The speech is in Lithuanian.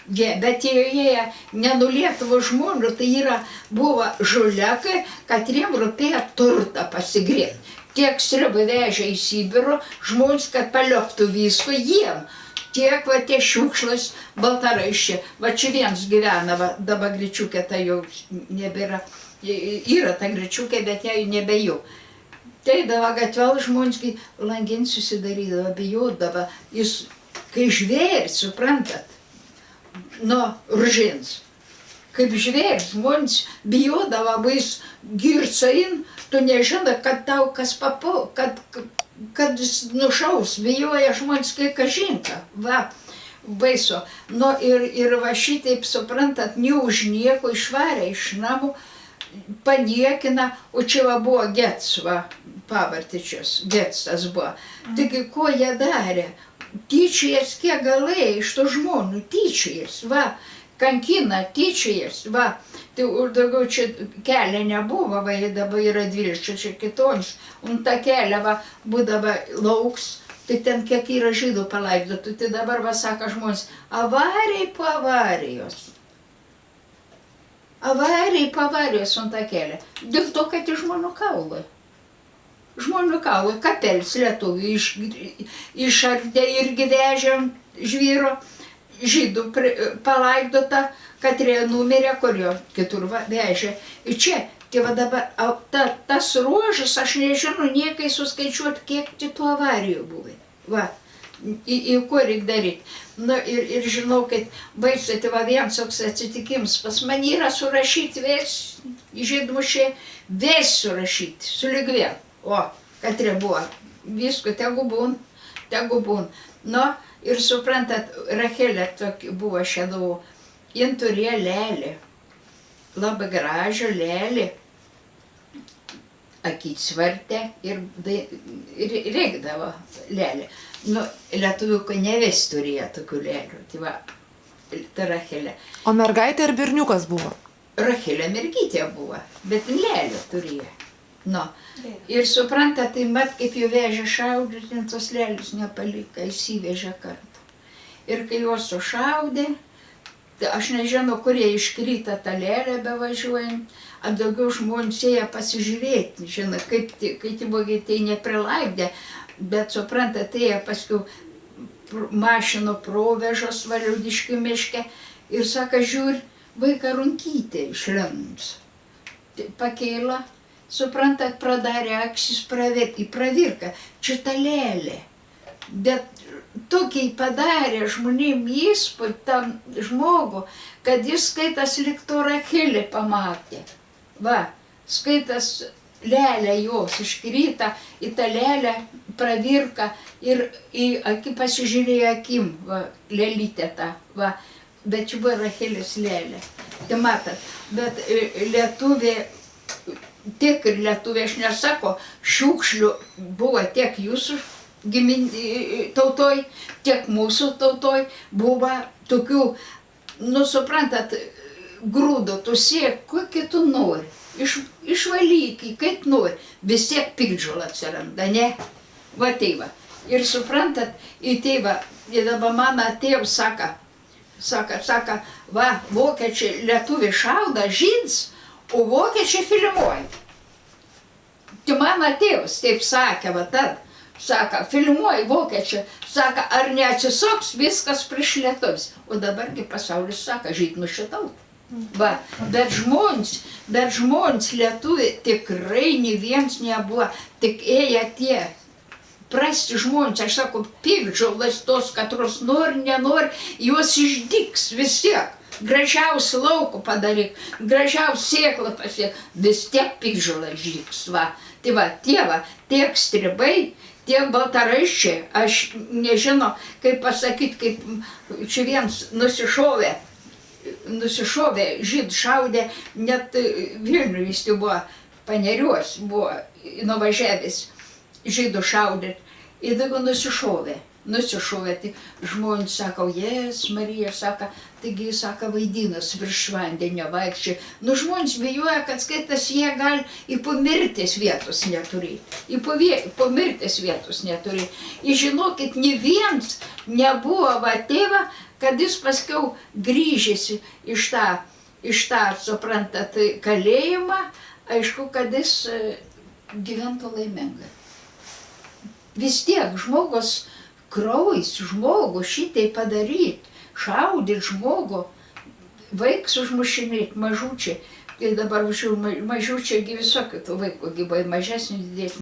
Bet jie ne nuo Lietuvos žmonių, tai buvo žuliakai, kad jiem rūpėjo turtą pasigriebti. Tiek sriubą vežė į Sibirą, žmonės, kad palioptų visko jiem. Tiek va tie šiukšlas baltaraiščiai. Va čia vienas gyvena, va, dabar Gričiukė tai jau nebėra. Yra ta Gričiukė, bet jai nebejau. Tai dava gatvel žmonės langin susidarydavo, bijodavo. Jis, kai žvėris, suprantat, nuo Ružins. Kaip žvėris, žmonės bijodavo, jis gircain, tu nežinai, kad tau kas papau, kad jis nušaus, bijoja žmonės kai kažinka, va, baisu. Nu ir va šitaip, suprantat, ne už nieko išvarė iš namų, paniekina, o čia va buvo Gets, va, pavartičius, Gets tas buvo. Taigi, ko jie darė? Tyčiojas kiek galėjo iš tų žmonių, tyčiojas, va, kankina, tyčiojas, va. Tai daugiau čia kelio nebuvo, va, dabar yra 12, čia kitonis. Un ta kelio, va, būdavo lauks, tai ten kiek yra žydų palaidotų, tai dabar, va, sako žmonės, avarijai po avarijos. Avarijai po avarijos un ta kelio. Dėl to, kad iš žmonių kaulai. Žmonių kaulai, kapelis lietuvių išardė irgi vežė žvyro, žydų palaidota, Katrė numirė, kurio kitur vežė. Ir čia, tai va dabar, tas ruožas, aš nežinau, niekai suskaičiuoti, kiek tų avarijų buvo. Va, į ko reikia daryti. Nu, ir žinau, kad baisai, tai va vienas toks atsitikimas, pas man yra surašyti vis, žydmušė, vis surašyti, sulig vėl. O, Katrė buvo, visko, tegu būn. Nu, ir suprantat, Rachelė buvo šedavau, jin turėjo lėlį, labai gražią lėlį, akytsvartę ir reikdavo lėlį. Nu, lietuvių nevis turėjo tokių lėlių, tai va, ta Rachelė. O mergaitė ir berniukas buvo? Rachelė mergytė buvo, bet lėlių turėjo. Nu, ir suprantat, tai mat, kaip jau vežė šaudyti, tos lėlius nepalika, įsivežė kartu. Ir kai juos sušaudė, tai aš nežinau, kurie iškrita tą lėlę bevažiuojant, ar daugiau žmonės ėjo pasižiūrėti, žinai, kaip tai bogiai tai neprilaidė, bet suprantat, ėjo paskui mašinų provežos Valiudiškių miške ir sako, žiūri, vaiką runkytė išlins. Pakėlė. Suprantat, pradarė aksis į pravirką, čia ta lėlė. Bet tokiai padarė žmonėm įspūdį tam žmogų, kad jis skaitas lyg to Rachelė pamatė. Va, skaitas lėlė jos iškrita, į tą lėlę pravirką ir į akį pasižiūrėjo akim, va, lėlytė ta, va. Bet čia buvo Rachelės lėlė. Tai matot, bet lietuvė, tiek ir lietuvė, aš nesako, šiukšlių buvo tiek jūsų tautoj, tiek mūsų tautoj, buvo tokių, nu suprantat, grūdų, tu siek, kokį tu nori, išvalyk, kaip nori, vis tiek piktžolė atsiranda, ne? Va tai va. Ir suprantat, į tai va, ir dabar mano tėvas saka, va, vokiečiai lietuviai šauda žydus, o vokiečiai filmuoja. Tai mano tėvas taip sakė, va tad, sako, filmuoja vokiečiai, sako, ar neatsisuks viskas prieš lietuvis. O dabargi pasaulis sako, žydmušė tauta. Va, bet žmonės lietuviai tikrai nė vienas nebuvo, tik ėjo tie prasti žmonės, aš sako, piktžoles tos, katros nori, nenori, juos išdygs vis tiek. Gražiausią lauką padaryk, gražiausią sėklą pasiek, vis tiek piktžolė išdygs, va. Tai va, tiek stribai, tiek baltaraiščiai, aš nežinau, kaip pasakyti, kaip čia vienas nusišovė, žydų šaudė, net Vilniuje jis buvo, Paneriuos buvo nuvažiavęs žydų šaudyt, ir daugiau nusišovė, tai žmonės sako, Jėzus Marija, sako, taigi jis sako, vaidinas virš vandenio vaikščiai. Nu žmonės bijoja, kad skaitas jie gali į pomirtės vietos neturėti, po mirtės vietos neturėti. Ir žinokit, nė vienas nebuvo, va tėva, kad jis paskiau grįžėsi iš tą, suprantat, kalėjimą, aišku, kad jis gyventų laimingai. Vis tiek žmogus, kraujas žmogų šitai padaryti, šaudyti žmogų, vaiks užmušinėti, mažučiai. Tai dabar mažučiai visokių tų vaikų gyvai, mažesnių, didesnių.